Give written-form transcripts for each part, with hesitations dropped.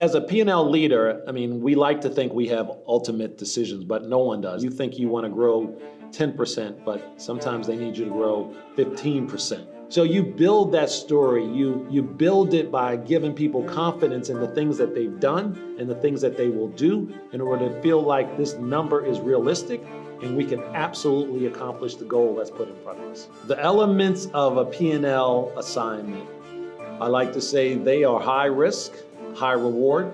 As a P&L leader, I mean, we like to think we have ultimate decisions, but no one does. You think you want to grow 10%, but sometimes they need you to grow 15%. So you build that story, you build it by giving people confidence in the things that they've done and the things that they will do in order to feel like this number is realistic and we can absolutely accomplish the goal that's put in front of us. The elements of a P&L assignment, I like to say they are high risk, high reward.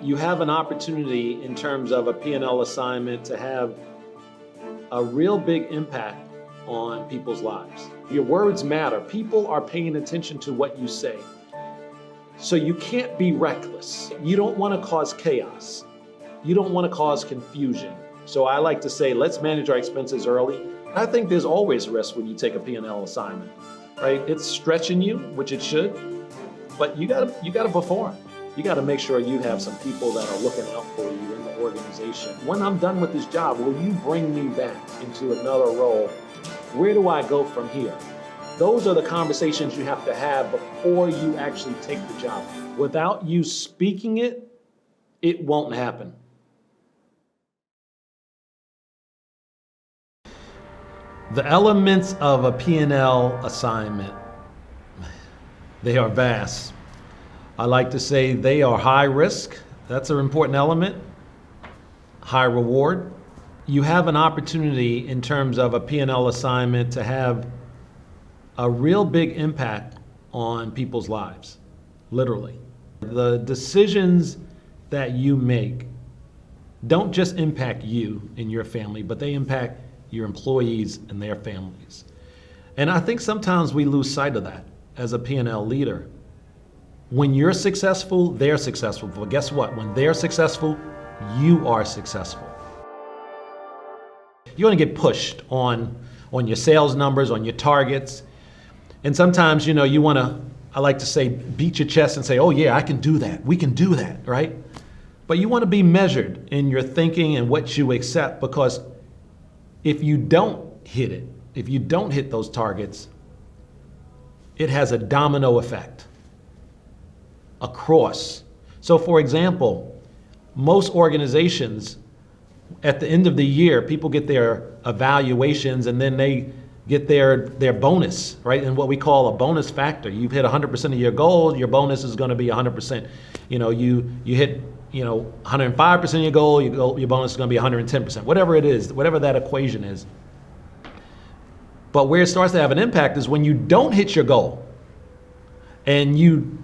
You have an opportunity in terms of a P&L assignment to have a real big impact on people's lives. Your words matter. People are paying attention to what you say. So you can't be reckless. You don't want to cause chaos. You don't want to cause confusion. So I like to say, let's manage our expenses early. I think there's always risk when you take a P&L assignment, right? It's stretching you, which it should, but you gotta perform. You got to make sure you have some people that are looking out for you in the organization. When I'm done with this job, will you bring me back into another role? Where do I go from here? Those are the conversations you have to have before you actually take the job. Without you speaking it, it won't happen. The elements of a P&L assignment, they are vast. I like to say they are high risk. That's an important element. High reward. You have an opportunity in terms of a P&L assignment to have a real big impact on people's lives, literally. The decisions that you make don't just impact you and your family, but they impact your employees and their families. And I think sometimes we lose sight of that as a P&L leader. When you're successful, they're successful. But guess what? When they're successful, you are successful. You're going to get pushed on your sales numbers, on your targets. And sometimes, you want to, I like to say, beat your chest and say, oh yeah, I can do that. We can do that, right? But you want to be measured in your thinking and what you accept, because if you don't hit it, if you don't hit those targets, it has a domino effect across. So for example, most organizations at the end of the year, people get their evaluations and then they get their bonus, right? And what we call a bonus factor. You've hit 100% of your goal, your bonus is going to be 100%. You hit 105% of your goal, your bonus is going to be 110%. Whatever it is, whatever that equation is. But where it starts to have an impact is when you don't hit your goal, and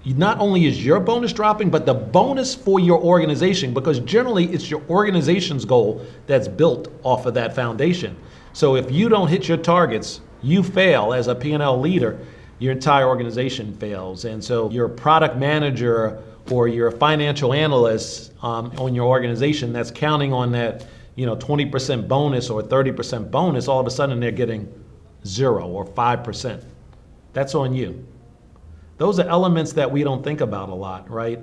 not only is your bonus dropping, but the bonus for your organization, because generally it's your organization's goal that's built off of that foundation. So if you don't hit your targets, you fail as a P&L leader, your entire organization fails. And so your product manager or your financial analyst on your organization that's counting on that 20% bonus or 30% bonus, all of a sudden they're getting 0 or 5%. That's on you. Those are elements that we don't think about a lot, right?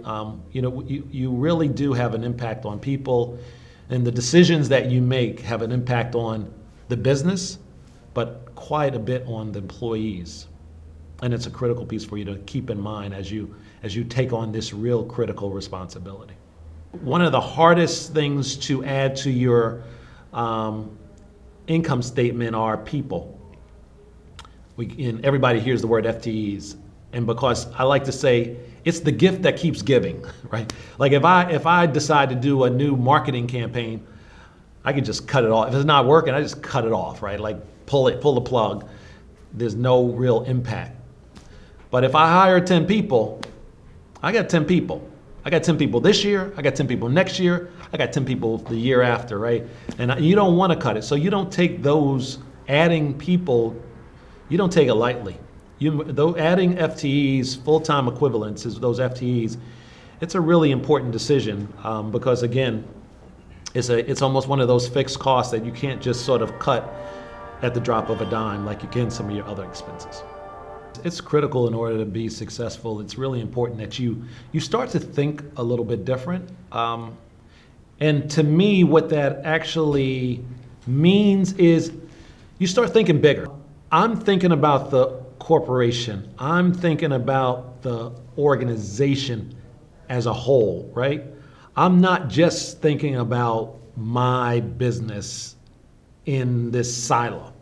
You really do have an impact on people, and the decisions that you make have an impact on the business, but quite a bit on the employees. And it's a critical piece for you to keep in mind as you take on this real critical responsibility. One of the hardest things to add to your income statement are people. And everybody hears the word FTEs. And because I like to say, it's the gift that keeps giving, right? Like if I decide to do a new marketing campaign, I can just cut it off. If it's not working, I just cut it off, right? Like pull the plug. There's no real impact. But if I hire 10 people, I got 10 people. I got 10 people this year, I got 10 people next year, I got 10 people the year after, right? And you don't want to cut it. So you don't take those adding people, you don't take it lightly. Though adding FTEs, full-time equivalents, is those FTEs, it's a really important decision because again, it's almost one of those fixed costs that you can't just sort of cut at the drop of a dime like you can some of your other expenses. It's critical in order to be successful. It's really important that you start to think a little bit different. And to me, what that actually means is you start thinking bigger. I'm thinking about the corporation. I'm thinking about the organization as a whole, right? I'm not just thinking about my business in this silo.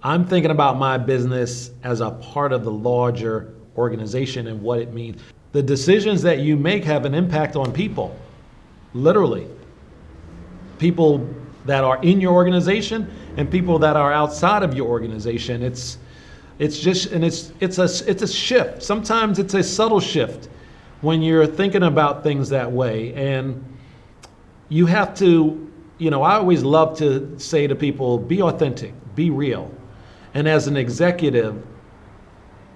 I'm thinking about my business as a part of the larger organization and what it means. The decisions that you make have an impact on people, literally. People that are in your organization and people that are outside of your organization. It's a shift. Sometimes it's a subtle shift when you're thinking about things that way. And you have to, I always love to say to people, be authentic, be real. And as an executive,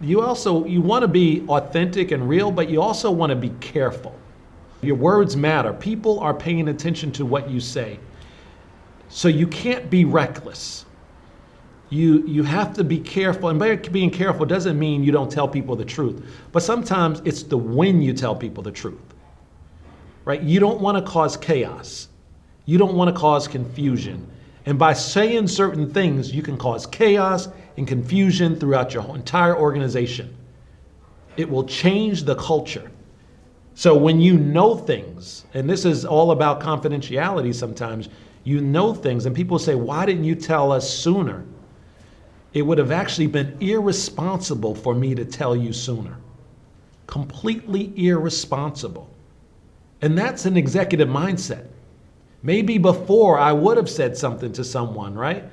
you want to be authentic and real, but you also want to be careful. Your words matter. People are paying attention to what you say. So you can't be reckless. You have to be careful, and by being careful doesn't mean you don't tell people the truth, but sometimes it's the when you tell people the truth, right? You don't want to cause chaos. You don't want to cause confusion. And by saying certain things, you can cause chaos and confusion throughout your entire organization. It will change the culture. So when you know things, and this is all about confidentiality sometimes, you know things and people say, why didn't you tell us sooner? It would have actually been irresponsible for me to tell you sooner. Completely irresponsible. And that's an executive mindset. Maybe before I would have said something to someone, right?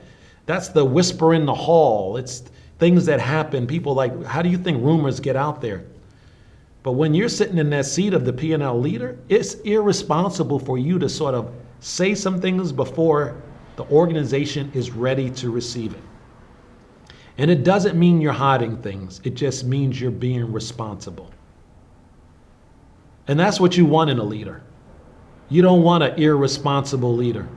That's the whisper in the hall. It's things that happen. People like, how do you think rumors get out there? But when you're sitting in that seat of the P&L leader, it's irresponsible for you to sort of say some things before the organization is ready to receive it. And it doesn't mean you're hiding things. It just means you're being responsible. And that's what you want in a leader. You don't want an irresponsible leader.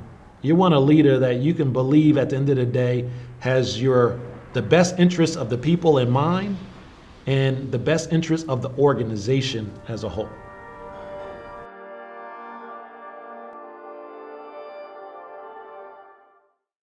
You want a leader that you can believe at the end of the day has the best interests of the people in mind and the best interests of the organization as a whole.